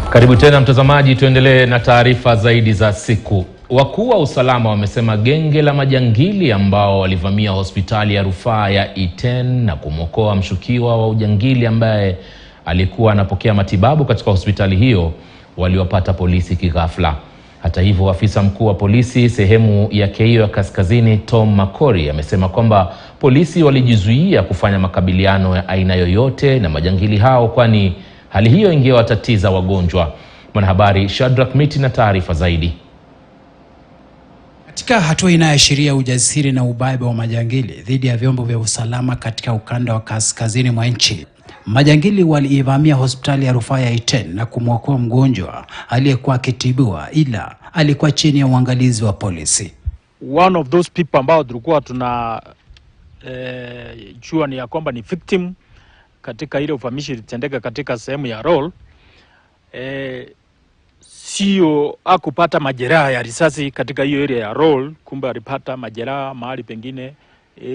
Karibu tena mtazamaji, tuendelee na taarifa zaidi za siku. Wakuu wa usalama wamesema genge la majangili ambao walivamia hospitali ya rufaa ya Iten na kumwokoa mshukiwa wa ujangili ambaye alikuwa anapokea matibabu katika hospitali hiyo waliwapata polisi kighafla. Hata hivyo, afisa mkuu wa polisi sehemu ya Keio ya Kaskazini Tom Makori amesema kwamba polisi walijizuia kufanya makabiliano ya aina yoyote na majangili hao, kwani hali hiyo ingewatatiza wagonjwa. Mwanahabari Shadrack Miti na taarifa zaidi. Katika hatua inayoashiria ujasiri na ubaiba wa majangili dhidi ya vyombo vya usalama katika ukanda wa kaskazini mwa nchi, majangili waliivamia hospitali ya rufaa ya Iten na kumwokoa mgonjwa aliyekuwa akitibiwa, ila alikuwa chini ya uangalizi wa polisi. One of those people ambao tulikuwa tuna jua ni ya kwamba ni victim katika ile uvamizi ilitendeka katika sehemu ya Roll, sio akupata majeraha ya risasi katika hiyo area ya Roll, kumbe alipata majeraha mahali pengine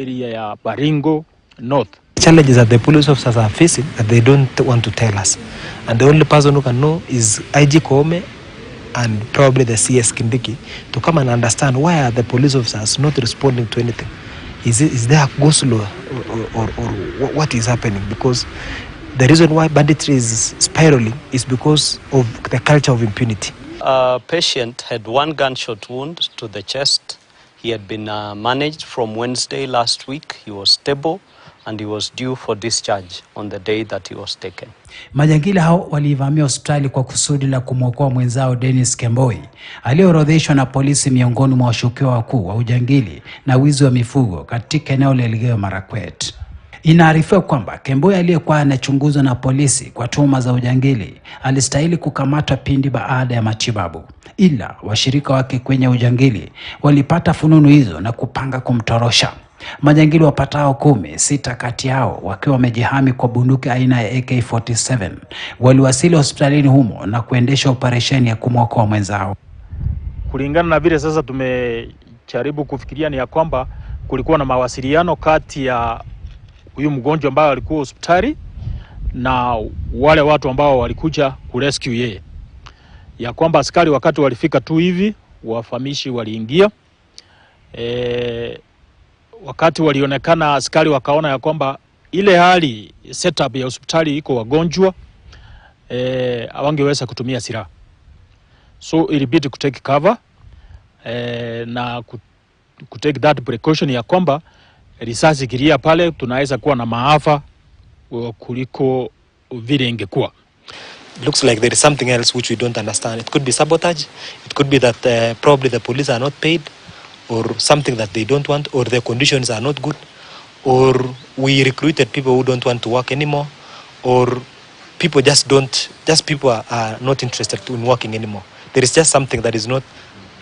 area ya Baringo North. Challenges that the police officers are facing that they don't want to tell us, and the only person who can know is IG Koome and probably the CS Kindiki to come and understand why are the police officers not responding to anything. Is there a go slow or what is happening? Because the reason why banditry is spiraling is because of the culture of impunity. A patient had one gunshot wound to the chest. He had been managed from Wednesday last week. He was stable and he was due for discharge on the day that he was taken. Majangili hao walivamia hospitali kwa kusudi la kumwokoa mwenzao Dennis Kemboi, aliyoorodheshwa na polisi miongoni mwa washukiwa wakuu wa ujangili na wizi wa mifugo katika eneo la Elgeyo Marakwet. Inaarifiwa kwamba Kemboi aliyekuwa anachunguzwa na polisi kwa tuhuma za ujangili alistahili kukamatwa pindi baada ya matibabu, ila washirika wake kwenye ujangili walipata fununu hizo na kupanga kumtorosha. Majangili wapatao 10, 6 kati yao wakiwa wamejihami kwa bunduki aina ya AK-47 waliwasili hospitalini humo na kuendesha operesheni ya kumwokoa mwenzao. Kulingana na vile sasa tumejaribu kufikiria ni ya kwamba kulikuwa na mawasiliano kati ya huyu mgonjwa ambaye alikuwa hospitali na wale watu ambao walikuja kurescue yeye, ya kwamba askari wakati walifika tu hivi wafamishi waliingia. Wakati walionekana askari wakaona ya kwamba ile hali setup ya hospitali iko wagonjwa, hawangeweza kutumia silaha, so ilibidi kutake cover na kutake that precaution ya kwamba risasi kilia pale tunaweza kuwa na maafa kuliko vile ingekuwa. Looks like there is something else which we don't understand. It could be sabotage. It could be that probably the police are not paid, or something that they don't want, or their conditions are not good, or we recruited people who don't want to work anymore, or people people are not interested in working anymore. There is just something that is not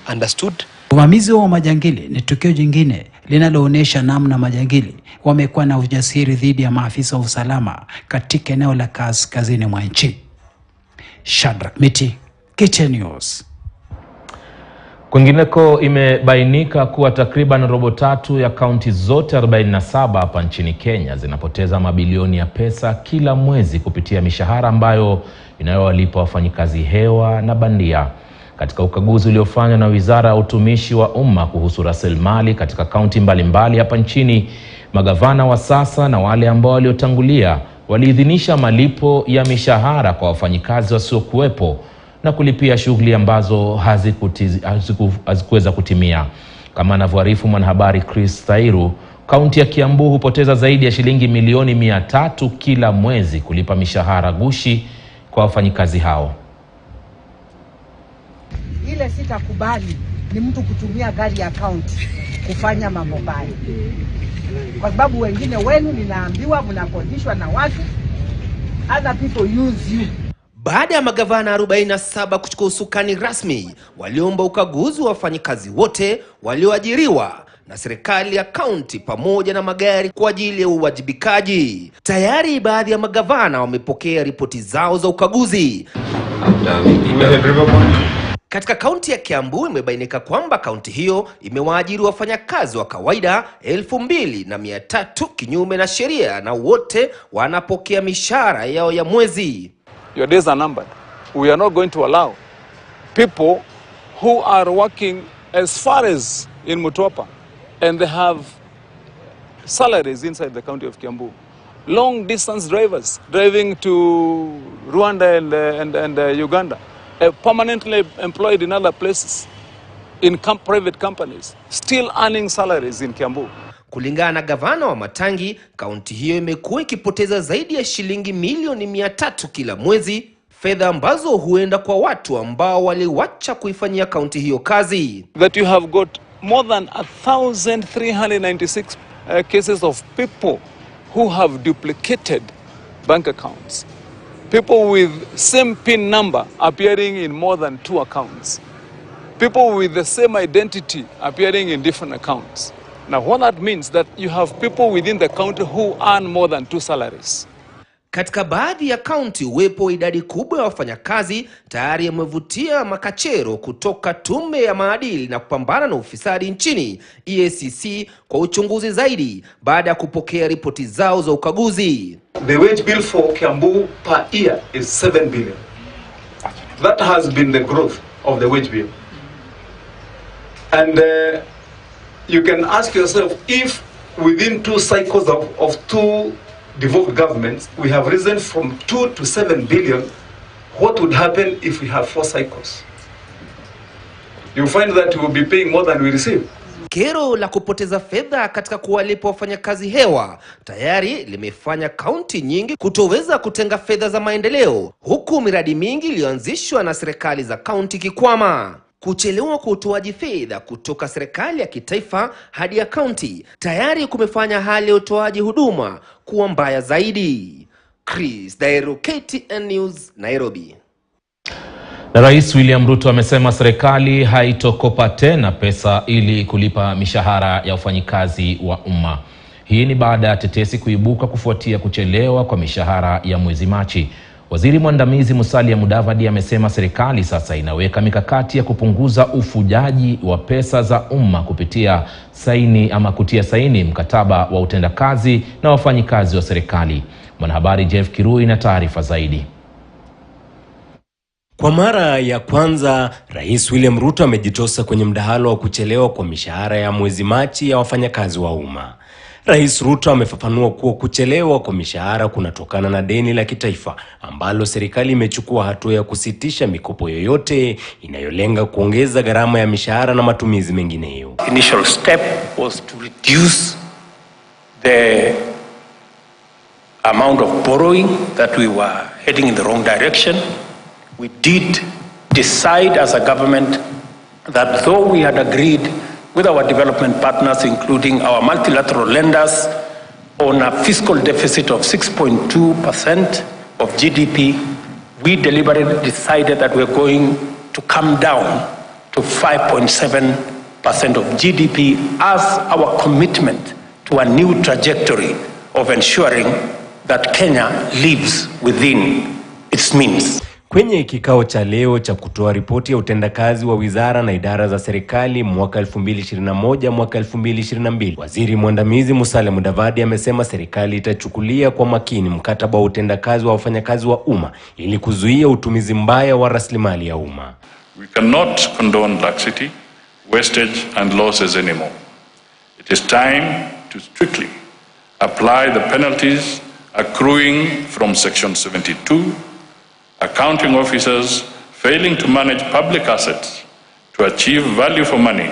understood. Uvamizi wa majangili ni tukio jingine linaloonyesha namna majangili wamekuwa na ujasiri dhidi ya maafisa wa usalama katika eneo la kaskazini mwa nchi. Shadrack Miti, KTN Leo. Kwingineko, imebainika kuwa takriban robo tatu ya kaunti zote 47 hapa nchini Kenya zinapoteza mabilioni ya pesa kila mwezi kupitia mishahara ambayo inayowalipa wafanyikazi hewa na bandia. Katika ukaguzi uliofanywa na Wizara ya Utumishi wa Umma kuhusu rasilimali katika kaunti mbalimbali hapa nchini, magavana wa sasa na wale ambao waliotangulia waliidhinisha malipo ya mishahara kwa wafanyikazi wasiokuwepo na kulipia shughuli ambazo hazikuweza kutimia. Kama anavyoarifu mwanahabari Chris Thairu, kaunti ya Kiambu hupoteza zaidi ya shilingi milioni 300 kila mwezi kulipa mishahara gushi kwa wafanyikazi hao. Ile sitakubali ni mtu kutumia gari ya kaunti kufanya mambo mbaya, kwa sababu wengine wenu ninaambiwa mnakodishwa na watu, other people use you. Baada ya magavana 47 kuchukua usukani rasmi, waliomba ukaguzi wa wafanyikazi wote walioajiriwa na serikali ya kaunti pamoja na magari kwa ajili ya uwajibikaji. Tayari baadhi ya magavana wamepokea ripoti zao za ukaguzi. Katika kaunti ya Kiambu imebainika kwamba kaunti hiyo imewaajiri wafanyakazi wa kawaida 2,300 kinyume na sheria, na wote wanapokea mishahara yao ya mwezi. Your days are numbered. we are not going to allow people who are working as far as in Mutwapa and they have salaries inside the county of Kiambu. Long distance drivers driving to Rwanda and Uganda, permanently employed in other places, in private companies, still earning salaries in Kiambu. Kulingana na gavana wa Matangi, kaunti hiyo imekuwa ikipoteza zaidi ya shilingi milioni 300 kila mwezi, fedha ambazo huenda kwa watu ambao waliwacha kuifanyia kaunti hiyo kazi. That you have got more than 1,396 cases of people who have duplicated bank accounts. People with same PIN number appearing in more than 2 accounts. People with the same identity appearing in different accounts. Now what that means that you have people within the county who earn more than 2 salaries. Katika baadhi ya kaunti uwepo idadi kubwa ya wafanyakazi tayari yamevutia makachero kutoka tume ya maadili na kupambana na ufisadi nchini EACC kwa uchunguzi zaidi baada ya kupokea ripoti zao za ukaguzi. The wage bill for Kiambu per year is 7 billion. That has been the growth of the wage bill. And you can ask yourself, if within 2 cycles of 2 devolved governments, we have risen from 2 to 7 billion, what would happen if we have 4 cycles? You find that we will be paying more than we receive. Kero la kupoteza fedha katika kuwalipa wafanyakazi hewa tayari limefanya kaunti nyingi kutoweza kutenga fedha za maendeleo, huku miradi mingi iliyoanzishwa na serikali za kaunti kikwama. Kuchelewa kwa utoaji fedha kutoka serikali ya kitaifa hadi ya kaunti tayari kumefanya hali ya utoaji huduma kuwa mbaya zaidi. Chris Dairo, KTN News, Nairobi. Na Rais William Ruto amesema serikali haitokopa tena pesa ili kulipa mishahara ya wafanyikazi wa umma. Hii ni baada ya tetesi kuibuka kufuatia kuchelewa kwa mishahara ya mwezi Machi. Waziri mwandamizi Musalia Mudavadi amesema serikali sasa inaweka mikakati ya kupunguza ufujaji wa pesa za umma kutia saini mkataba wa utendakazi na wafanyikazi wa serikali. Mwanahabari Jeff Kirui na taarifa zaidi. Kwa mara ya kwanza, Rais William Ruto amejitosa kwenye mdahalo wa kuchelewa kwa mishahara ya mwezi Machi ya wafanyakazi wa umma. Rais Ruto amefafanua kuwa kuchelewa kwa mishahara kunatokana na deni la kitaifa ambalo serikali imechukua hatua ya kusitisha mikopo yoyote inayolenga kuongeza gharama ya mishahara na matumizi mengineyo. Initial step was to reduce the amount of borrowing that we were heading in the wrong direction. We did decide as a government that though we had agreed with our development partners, including our multilateral lenders, on a fiscal deficit of 6.2% of GDP, we deliberately decided that we're going to come down to 5.7% of GDP as our commitment to a new trajectory of ensuring that Kenya lives within its means. Kwenye kikao cha leo cha kutoa ripoti ya utendakazi wa wizara na idara za serikali mwaka 2021 mwaka 2022, Waziri mwandamizi Musalia Mudavadi amesema serikali itachukulia kwa makini mkataba wa utendakazi wa wafanyakazi wa umma ili kuzuia utumizi mbaya wa rasilimali ya umma. We cannot condone laxity, wastage and losses anymore. It is time to strictly apply the penalties accruing from Section 72. Accounting officers failing to manage public assets to achieve value for money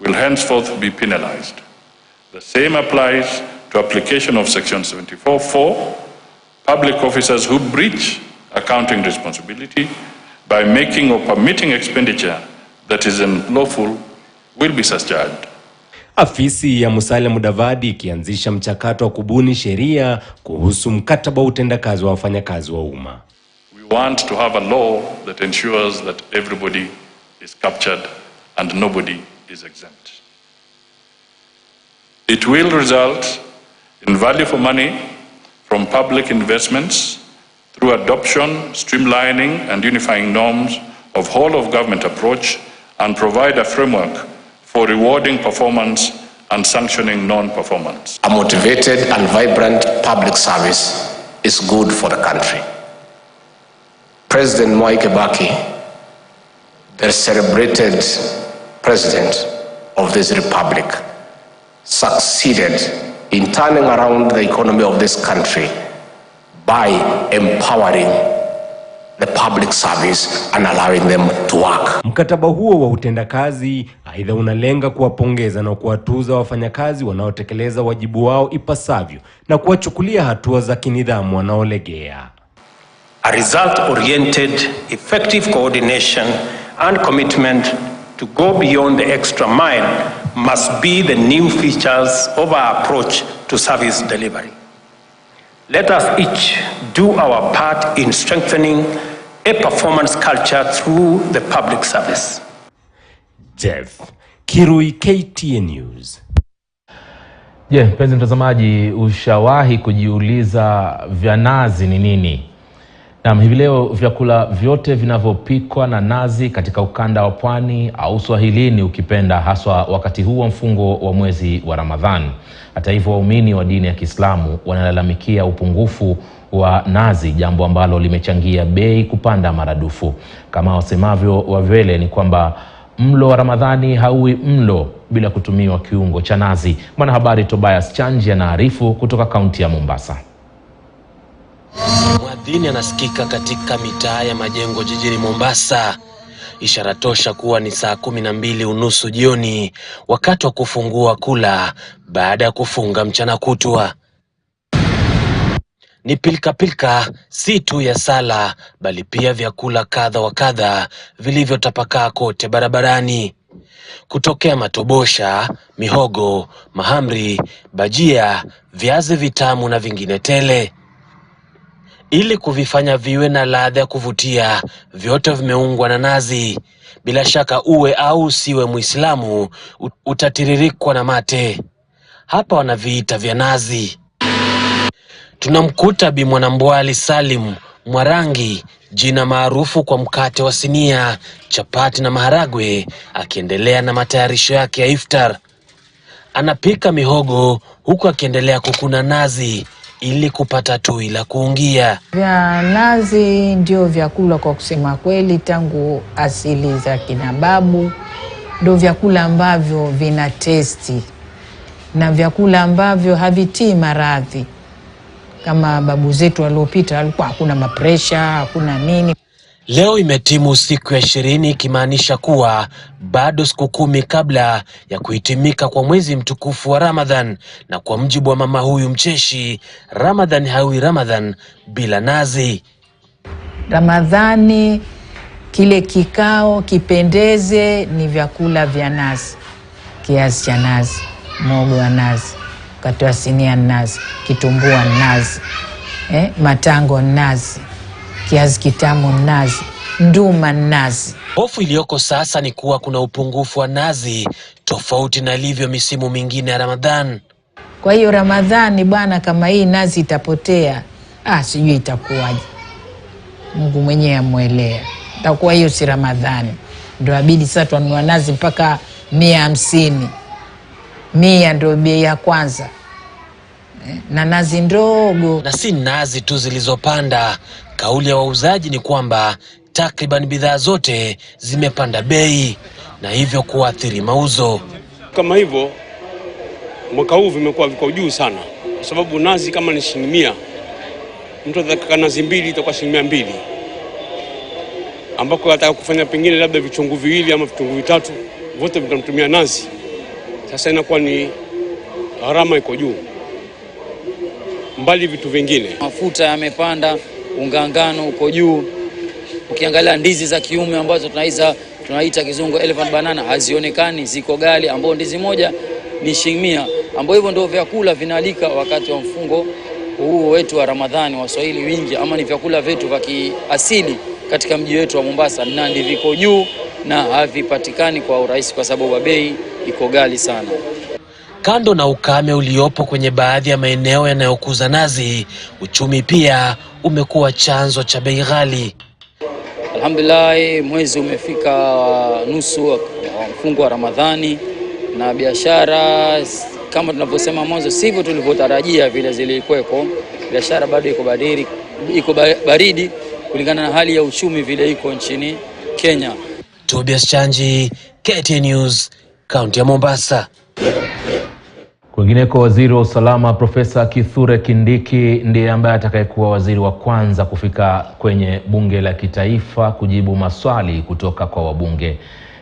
will henceforth be penalized. The same applies to application of Section 74(4). Public officers who breach accounting responsibility by making or permitting expenditure that is unlawful will be discharged. Afisi ya Musalia Mudavadi ikianzisha mchakato wa kubuni sheria kuhusu mkataba wa utendakazi wa wafanyakazi wa umma. We want to have a law that ensures that everybody is captured and nobody is exempt. It will result in value for money from public investments through adoption, streamlining and unifying norms of whole of government approach and provide a framework for rewarding performance and sanctioning non-performance. A motivated and vibrant public service is good for the country. President Mwai Kibaki, the celebrated president of this republic, succeeded in turning around the economy of this country by empowering the public service and allowing them to work. Mkataba huo wa utendakazi aidha unalenga kuwapongeza na kuwatuza wafanyakazi wanaotekeleza wajibu wao ipasavyo na kuwachukulia hatua za kinidhamu wanaolegea. A result-oriented, effective coordination and commitment to go beyond the extra mile must be the new features of our approach to service delivery. Let us each do our part in strengthening a performance culture through the public service. Jeff Kirui, KTN News. Mpenzi mtazamaji, ushawahi kujiuliza vya nazi ni nini? Hivi leo vyakula vyote vinavyopikwa na nazi katika ukanda wa Pwani au Swahilini ukipenda, haswa wakati huu wa mfungo wa mwezi wa Ramadhan. Hata hivyo, waumini wa dini ya Kiislamu wanalalamikia upungufu wa nazi, jambo ambalo limechangia bei kupanda maradufu. Kama wasemavyo Wavele ni kwamba mlo wa Ramadhani hauwi mlo bila kutumiwa kiungo cha nazi. Mwanahabari Tobias Chanji anaarifu kutoka kaunti ya Mombasa. Mwadhini anasikika katika mitaa ya majengo jijini Mombasa, ishara tosha kuwa ni saa 12:30 jioni, wakati wa kufungua kula baada ya kufunga mchana kutwa. Ni pilka si tu ya sala, bali pia vyakula kadha wa kadha vilivyotapakaa kote barabarani. Kutokea matobosha, mihogo, mahamri, bajia, viazi vitamu na vingine tele. Ili kuvifanya viwe na ladha ya kuvutia, vyote vimeungwa na nazi. Bila shaka uwe au usiwe Muislamu, utatiririkwa na mate. Hapa wanaviita vya nazi. Tunamkuta Bi Mwanambwali Salim Mwarangi, jina maarufu kwa mkate wa sinia, chapati na maharagwe, akiendelea na matayarisho yake ya iftar. Anapika mihogo huku akiendelea kukuna nazi ili kupata tui la kuungia. Vya nazi ndio vyakula kwa kusema kweli tangu asili za kina babu, ndio vyakula ambavyo vina testi na vyakula ambavyo havitii maradhi. Kama babu zetu waliopita walikuwa hakuna mapresha, hakuna nini. Leo imetimu siku ya 20, ikimaanisha kuwa bado siku 10 kabla ya kuhitimika kwa mwezi mtukufu wa Ramadhan, na kwa mjibu wa mama huyu mcheshi, Ramadhan hawi Ramadhan bila nazi. Ramadhani kile kikao kipendeze ni vyakula vya nazi. Kiasi cha nazi, mogo wa nazi, mkate wa sinia nazi, kitumbua nazi, matango nazi, kiazi kitamu nazi, nduma nazi. Hofu iliyoko sasa ni kuwa kuna upungufu wa nazi, tofauti na ilivyo misimu mingine ya Ramadhan. Kwa hiyo Ramadhani bwana, kama hii nazi itapotea, sijui itakuwaje. Mungu mwenyewe amuelea. Itakuwa hiyo si Ramadhani. Ndio abidi sasa tununua nazi mpaka 150. 100 ndio bei ya kwanza. Na nazi ndogo. Na si nazi tu zilizopanda. Kauli ya wauzaji ni kwamba takriban bidhaa zote zimepanda bei na hivyo kuathiri mauzo. Kama hivyo mwaka huu viko juu sana, kwa sababu nazi kama ni shilingi 100, mtu ataka nazi 2 itakuwa shilingi 200, ambako ataka kufanya pengine labda vichungu 2 ama vichungu 3, vote vitamtumia nazi. Sasa inakuwa ni gharama iko juu, mbali vitu vingine. Mafuta yamepanda, ungangano uko juu. Ukiangalia ndizi za kiume ambazo tunaita kizungu elephant banana hazionekani, ziko gali, ambao ndizi moja ni shilingi 100, ambao hivyo ndio vyakula vinalika wakati wa mfungo huu wetu wa Ramadhani. Waswahili wingi ama ni vyakula vyetu vya kiasili katika mji wetu wa Mombasa, na ndivyo viko juu na havipatikani kwa urahisi kwa sababu bei iko gali sana. Kando na ukame uliopo kwenye baadhi ya maeneo yanayokuza nazi, uchumi pia umekuwa chanzo cha bei ghali. Alhamdulillah, mwezi umefika nusu wa mfungo wa Ramadhani na biashara kama tunavyosema mwanzo sivyo tulivyotarajia vile zilikuweko. Biashara bado iko baridi kulingana na hali ya uchumi vile iko nchini Kenya. Tobias Chanji, KTN News, kaunti ya Mombasa. Kwingineko, waziri wa usalama Profesa Kithure Kindiki ndiye ambaye atakayekuwa waziri wa kwanza kufika kwenye bunge la kitaifa kujibu maswali kutoka kwa wabunge.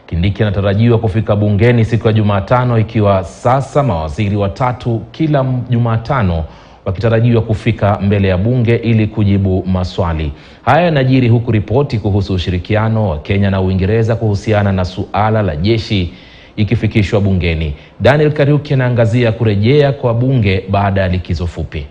Kindiki anatarajiwa kufika bungeni siku ya Jumatano, ikiwa sasa mawaziri watatu kila Jumatano wakitarajiwa kufika mbele ya bunge ili kujibu maswali. Haya yanajiri huku ripoti kuhusu ushirikiano wa Kenya na Uingereza kuhusiana na suala la jeshi ikifikishwa bungeni. Daniel Kariuki anaangazia kurejea kwa bunge baada ya likizo fupi.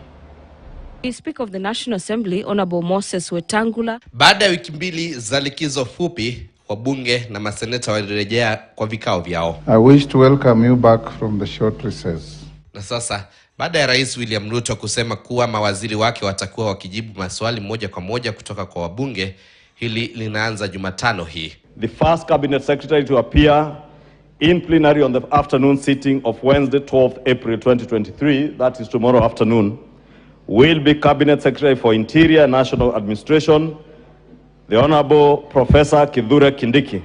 The Speaker of the National Assembly, Honorable Moses Wetangula. Baada ya wiki mbili za likizo fupi, wabunge na maseneta walirejea kwa vikao vyao. I wish to welcome you back from the short recess. Na sasa, baada ya Rais William Ruto kusema kuwa mawaziri wake watakuwa wakijibu maswali moja kwa moja kutoka kwa wabunge, hili linaanza Jumatano hii. The first cabinet secretary to appear in plenary on the afternoon sitting of Wednesday 12th April 2023, that is tomorrow afternoon, will be Cabinet Secretary for Interior and National Administration, the Honorable Professor Kithure Kindiki.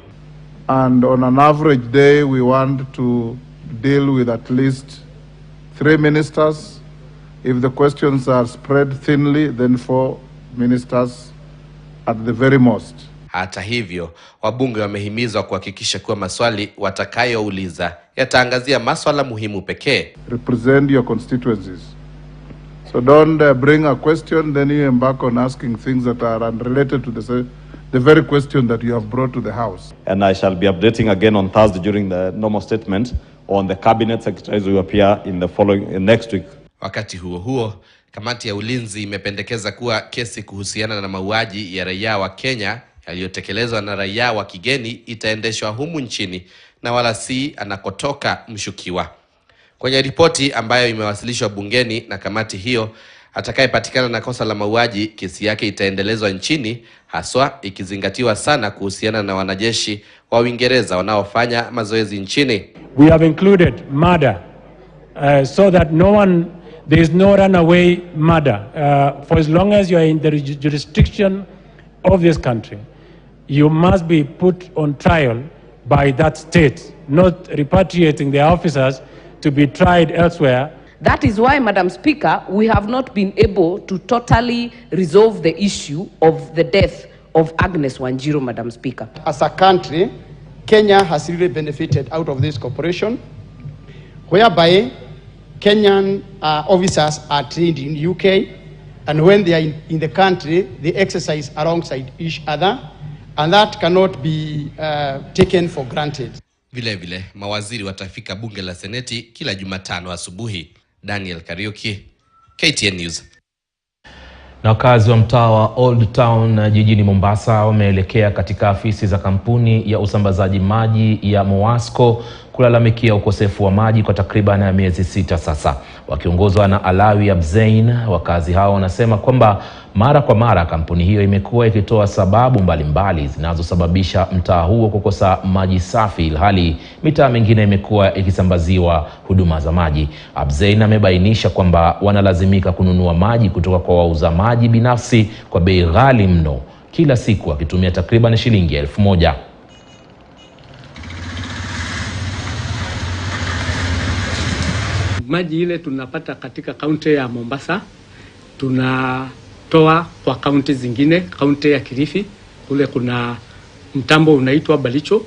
And on an average day, we want to deal with at least 3 ministers. If the questions are spread thinly, then 4 ministers at the very most. Hata hivyo, wabunge wamehimizwa kuhakikisha kuwa maswali watakayouliza yataangazia maswala muhimu pekee. Represent your constituencies. So don't bring a question, then you embark on asking things that are unrelated to the very question that you have brought to the House. And I shall be updating again on Thursday during the normal statement on the cabinet secretaries who appear in the next week. Wakati huo huo, kamati ya ulinzi imependekeza kuwa kesi kuhusiana na mauaji ya raia wa Kenya yaliyotekelezwa na raia wa kigeni itaendeshwa humu nchini na wala si anakotoka mshukiwa. Kwenye ripoti ambayo imewasilishwa bungeni na kamati hiyo, atakayepatikana na kosa la mauaji, kesi yake itaendelezwa nchini, haswa ikizingatiwa sana kuhusiana na wanajeshi wa Uingereza wanaofanya mazoezi nchini. We have included murder so that there is no runaway murder. For as long as you are in the jurisdiction of this country, you must be put on trial by that state, not repatriating the officers to be tried elsewhere. That is why, Madam Speaker, we have not been able to totally resolve the issue of the death of Agnes Wanjiru, Madam Speaker. As a country, Kenya has really benefited out of this cooperation, whereby Kenyan officers are trained in UK, and when they are in the country, they exercise alongside each other, and that cannot be taken for granted. Vile vile, mawaziri watafika bunge la seneti kila Jumatano asubuhi. Daniel Kariuki, KTN News. Na wakazi wa mtaa wa Old Town jijini Mombasa wameelekea katika afisi za kampuni ya usambazaji maji ya Mowasco kulalamikia ukosefu wa maji kwa takriban miezi 6 sasa. Wakiongozwa na Alawi Abzein, wakazi hao wanasema kwamba mara kwa mara kampuni hiyo imekuwa ikitoa sababu mbalimbali zinazosababisha mtaa huo kukosa maji safi, ilhali mitaa mingine imekuwa ikisambaziwa huduma za maji. Abzein amebainisha kwamba wanalazimika kununua maji kutoka kwa wauza maji binafsi kwa bei ghali mno, kila siku wakitumia takriban shilingi 1000. Maji ile tunapata katika kaunti ya Mombasa, tunatoa kwa kaunti zingine. Kaunti ya Kilifi kule kuna mtambo unaitwa Balicho,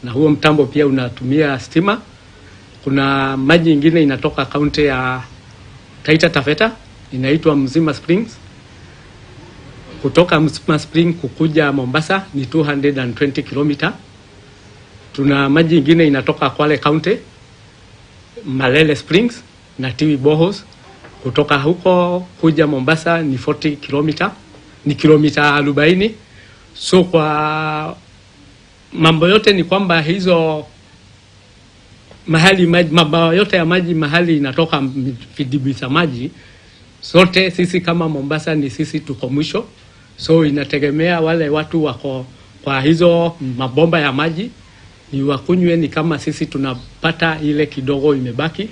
na huo mtambo pia unatumia stima. Kuna maji ingine inatoka kaunti ya Taita Taveta inaitwa Mzima Springs. Kutoka Mzima Spring kukuja Mombasa ni 220 km. Tuna maji ingine inatoka Kwale County, Malele Springs na Tiwi Bohos. Kutoka huko kuja Mombasa ni 40 km, ni kilomita 40. So kwa mambo yote ni kwamba hizo mahali maji, mambo yote ya maji mahali inatoka vidimbwi za maji, sote sisi kama Mombasa ni sisi tuko mwisho. So inategemea wale watu wako kwa hizo mabomba ya maji ni wakunywe, ni kama sisi tunapata ile kidogo imebaki.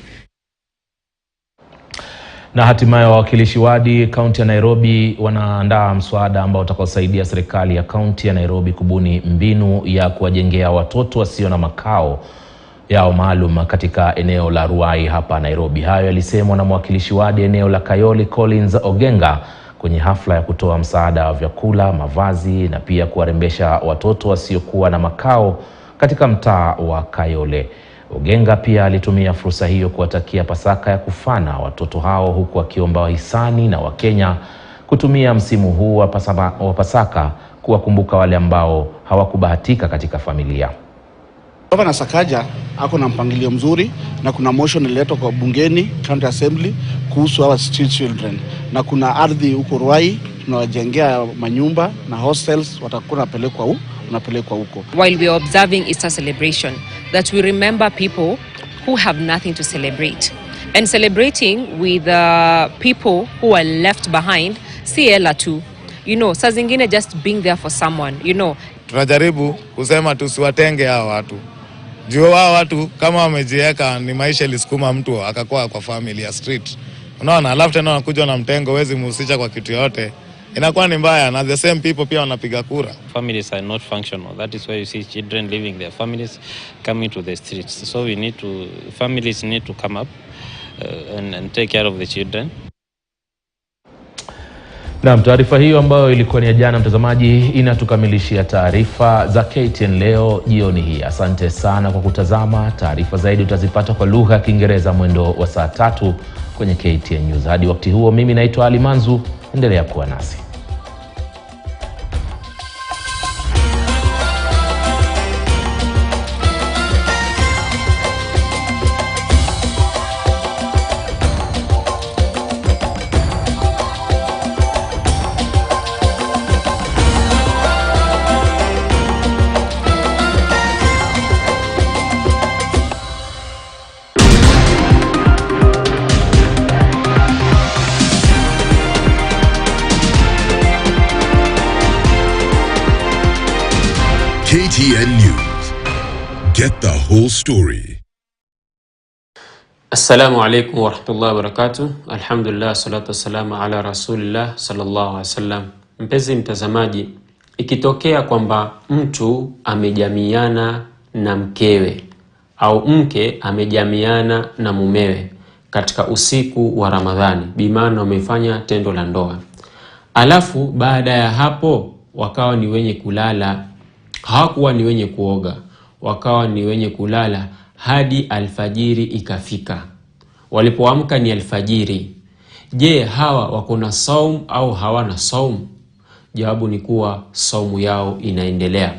Na hatimaye wawakilishi wadi kaunti ya Nairobi wanaandaa mswada ambao utakaosaidia serikali ya kaunti ya Nairobi kubuni mbinu ya kuwajengea watoto wasio na makao yao maalum katika eneo la Ruai hapa Nairobi. Hayo yalisemwa na mwakilishi wadi eneo la Kayole Collins Ogenga kwenye hafla ya kutoa msaada wa vyakula, mavazi na pia kuwarembesha watoto wasiokuwa na makao katika mtaa wa Kayole. Ogenga pia alitumia fursa hiyo kuwatakia Pasaka ya kufana watoto hao, huku akiomba wahisani na Wakenya kutumia msimu huu wa Pasaka kuwakumbuka wale ambao hawakubahatika katika familia. Gavana Sakaja ako na mpangilio mzuri na kuna motion ililetwa kwa bungeni county assembly kuhusu our street children, na kuna ardhi huko Ruai tunawajengea manyumba na hostels watakuwa unapelekwa huko. While we are observing Easter celebration, that we remember people who have nothing to celebrate, and celebrating with people who are left behind, si hela tu, saa zingine just being there for someone, Tunajaribu kusema tusiwatenge hao watu. Juu hao watu kama wamejiweka ni maisha ilisukuma mtu akakuwa kwa family ya street. Unaona, alafu tena wanakuja na mtengo, wezi muhusisha kwa kitu yote. Inakuwa ni mbaya, na the same people pia wanapiga kura. Families are not functional. That is why you see children leaving their families, coming to the streets. So families need to come up and take care of the children. Naam, taarifa hiyo ambayo ilikuwa ni ya jana, mtazamaji, inatukamilishia taarifa za KTN leo jioni hii. Asante sana kwa kutazama. Taarifa zaidi utazipata kwa lugha ya Kiingereza mwendo wa saa 3 kwenye KTN News. Hadi wakati huo, mimi naitwa Ali Manzu, endelea kuwa nasi. KTN News. Get the whole story. Assalamu alaikum wa rahmatullahi wa barakatuh. Alhamdulillah, salatu wassalamu ala rasulillah sallallahu alaihi wasallam. Mpenzi mtazamaji, ikitokea kwamba mtu amejamiana na mkewe au mke amejamiana na mumewe katika usiku wa Ramadhani, bimaana wamefanya tendo la ndoa, alafu baada ya hapo wakawa ni wenye kulala, hawakuwa ni wenye kuoga, wakawa ni wenye kulala hadi alfajiri ikafika. Walipoamka ni alfajiri. Je, hawa wako na saum au hawana saum? Jawabu ni kuwa saumu yao inaendelea.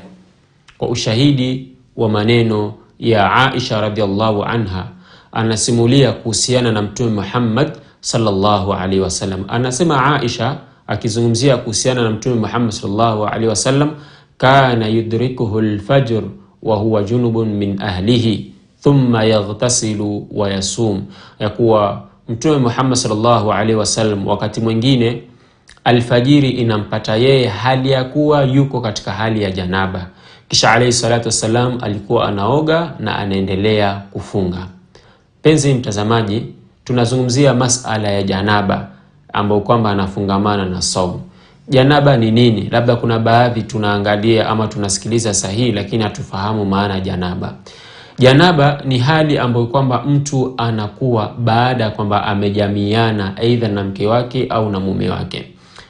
Kwa ushahidi wa maneno ya Aisha radhiallahu anha, anasimulia kuhusiana na Mtume Muhammad sallallahu alaihi wasallam. Anasema Aisha akizungumzia kuhusiana na Mtume Muhammad sallallahu alaihi wasallam, kana yudrikuhu al-fajr wa huwa junubun min ahlihi thumma yaghtasilu wa yasum. Ya kuwa Mtume Muhammad sallallahu alaihi wasallam wakati mwingine alfajiri inampata yeye hali ya kuwa yuko katika hali ya janaba, kisha alayhi salatu wasalam alikuwa anaoga na anaendelea kufunga. Penzi mtazamaji, tunazungumzia masala ya janaba ambao kwamba anafungamana na saumu. Janaba ni nini? Labda kuna baadhi tunaangalia ama tunasikiliza sahihi lakini hatufahamu maana janaba. Janaba ni hali ambayo kwamba mtu anakuwa baada kwamba amejamiana aidha na mke wake au na mume wake.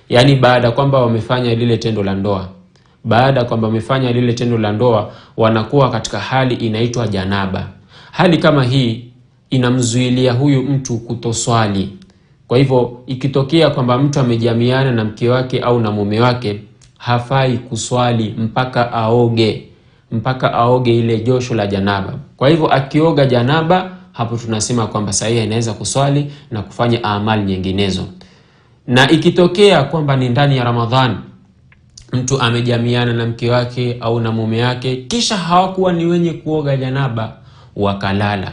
Yaani baada kwamba wamefanya lile tendo la ndoa. Baada kwamba wamefanya lile tendo la ndoa wanakuwa katika hali inaitwa janaba. Hali kama hii inamzuilia huyu mtu kutoswali. Kwa hivyo ikitokea kwamba mtu amejamiana na mke wake au na mume wake, hafai kuswali mpaka aoge ile josho la janaba. Kwa hivyo akioga janaba, hapo tunasema kwamba sahihi anaweza kuswali na kufanya amali nyinginezo. Na ikitokea kwamba ni ndani ya Ramadhani, mtu amejamiana na mke wake au na mume wake, kisha hawakuwa ni wenye kuoga janaba, wakalala,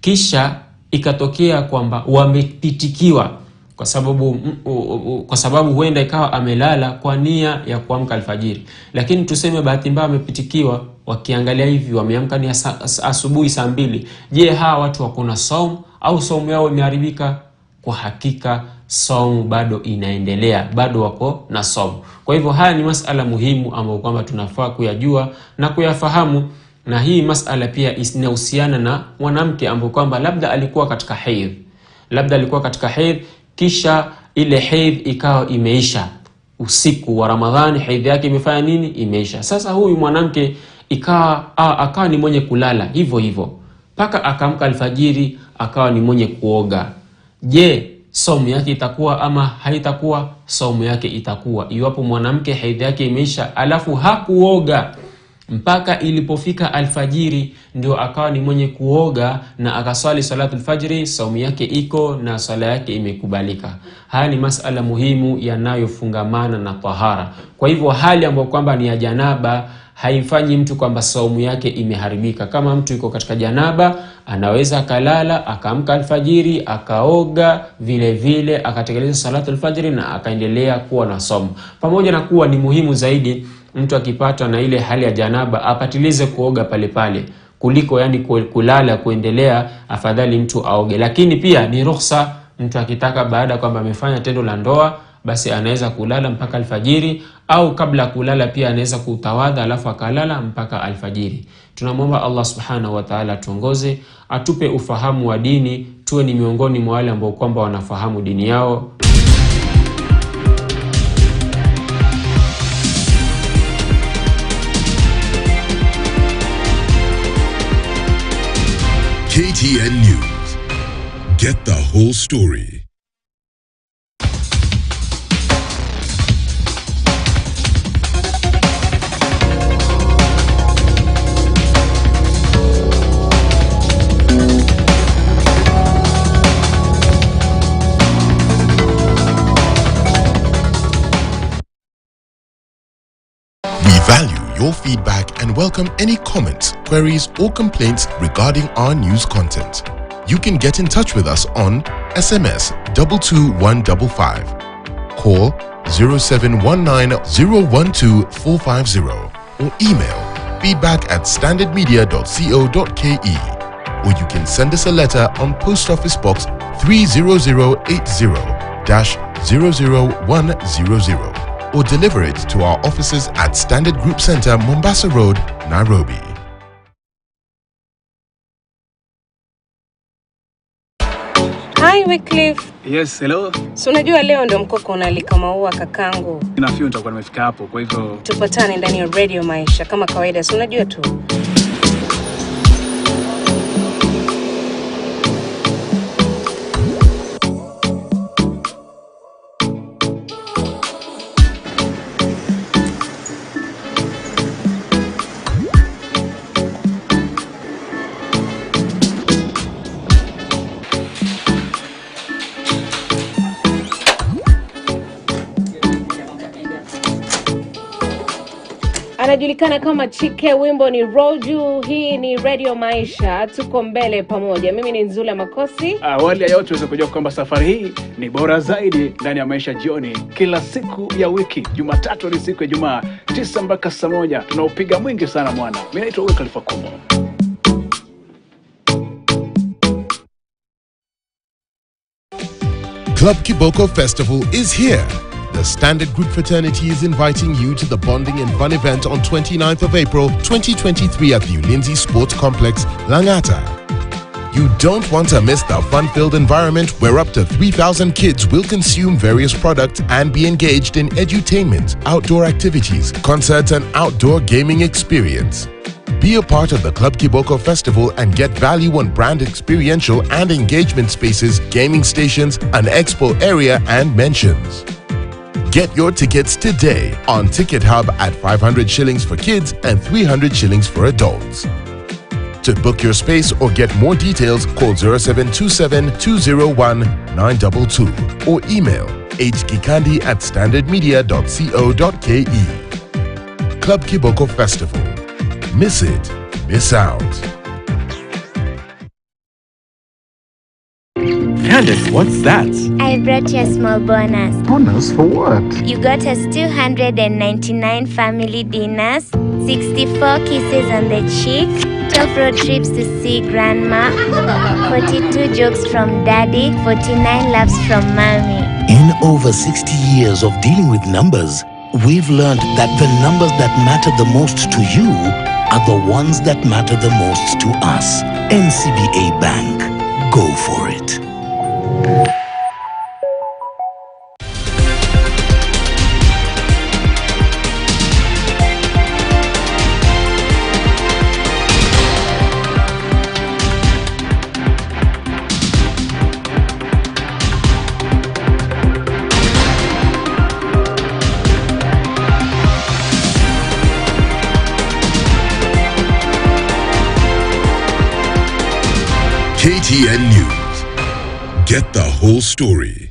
kisha ikatokea kwamba wamepitikiwa kwa sababu huenda ikawa amelala kwa nia ya kuamka alfajiri, lakini tuseme bahati mbaya amepitikiwa, wakiangalia hivi wameamka ni asubuhi saa 2. Je, hawa watu wako na saum au saumu yao imeharibika? kwa hakika saumu bado inaendelea, bado wako na saumu. Kwa hivyo haya ni masala muhimu ambayo kwamba tunafaa kuyajua na kuyafahamu. Na hii masala pia inahusiana na mwanamke ambaye kwamba labda alikuwa katika haidh, kisha ile haidh ikawa imeisha usiku wa Ramadhani, haidh yake imefanya nini? Imeisha. Sasa huyu mwanamke akawa ni mwenye kulala hivyo mpaka akaamka alfajiri, akawa ni mwenye kuoga. Je, saumu yake itakuwa ama haitakuwa? Saumu yake itakuwa. Iwapo mwanamke haidh yake imeisha alafu hakuoga mpaka ilipofika alfajiri ndio akawa ni mwenye kuoga na akaswali salatul fajri, saumu yake iko na sala yake imekubalika. Haya ni masala muhimu yanayofungamana na tahara. Kwa hivyo hali ambayo kwamba ni ya janaba haifanyi mtu kwamba saumu yake imeharibika. Kama mtu yuko katika janaba, anaweza akalala, akaamka alfajiri, akaoga, vile vile akatekeleza salatul fajri na akaendelea kuwa na saumu. Pamoja na kuwa ni muhimu zaidi mtu akipatwa na ile hali ya janaba apatilize kuoga pale kuliko yani kulala kuendelea, afadhali mtu aoge. Lakini pia ni ruhusa mtu akitaka baada kwamba amefanya tendo la ndoa, basi anaweza kulala mpaka alfajiri, au kabla kulala pia anaweza kutawadha alafu akalala mpaka alfajiri. Tunamwomba Allah subhanahu wa ta'ala tuongoze, atupe ufahamu wa dini, tuwe ni miongoni mwa wale ambao kwamba wanafahamu dini yao. KTN News. Get the whole story. We value your feedback and welcome any comments, queries or complaints regarding our news content. You can get in touch with us on SMS 22155, call 0719 012 450 or email feedback@standardmedia.co.ke, or you can send us a letter on Post Office Box 30080-00100 or deliver it to our offices at Standard Group Center, Mombasa Road, Nairobi. Hi Wycliffe. Yes, hello. So unajua leo ndo mkoko unalika maua kakangu. Nafikiri nitakuwa nimefika hapo, kwa hivyo tupatane ndani ya Radio Maisha kama kawaida, so unajua tu. Anajulikana kama Chike, wimbo ni Roll Juu. Hii ni Radio Maisha, tuko mbele pamoja. Mimi ni Nzula Makosi. Awali ya yote tuweze kujua kwamba safari hii ni bora zaidi ndani ya Maisha jioni. Kila siku ya wiki, Jumatatu ni siku ya Jumaa, 9 mpaka saa 1. Tunaupiga mwingi sana mwana. Mimi naitwa Wycliffe Kumo. Club Kiboko Festival is here. The Standard Group Fraternity is inviting you to the Bonding and Fun event on 29th of April 2023 at the Ulinzi Sports Complex, Langata. You don't want to miss the fun-filled environment where up to 3,000 kids will consume various products and be engaged in edutainment, outdoor activities, concerts and outdoor gaming experience. Be a part of the Club Kiboko Festival and get value on brand experiential and engagement spaces, gaming stations, an expo area and mentions. Get your tickets today on Ticket Hub at 500 shillings for kids and 300 shillings for adults. To book your space or get more details, call 0727 201 922 or email hgikandi@standardmedia.co.ke. Club Kiboko Festival. Miss it, miss out. Candace, what's that? I brought you a small bonus. Bonus for what? You got us 299 family dinners, 64 kisses on the cheek, 12 road trips to see grandma, 42 jokes from daddy, 49 laughs from mommy. In over 60 years of dealing with numbers, we've learned that the numbers that matter the most to you are the ones that matter the most to us. NCBA Bank. Go for it. KTN News. Get the whole story.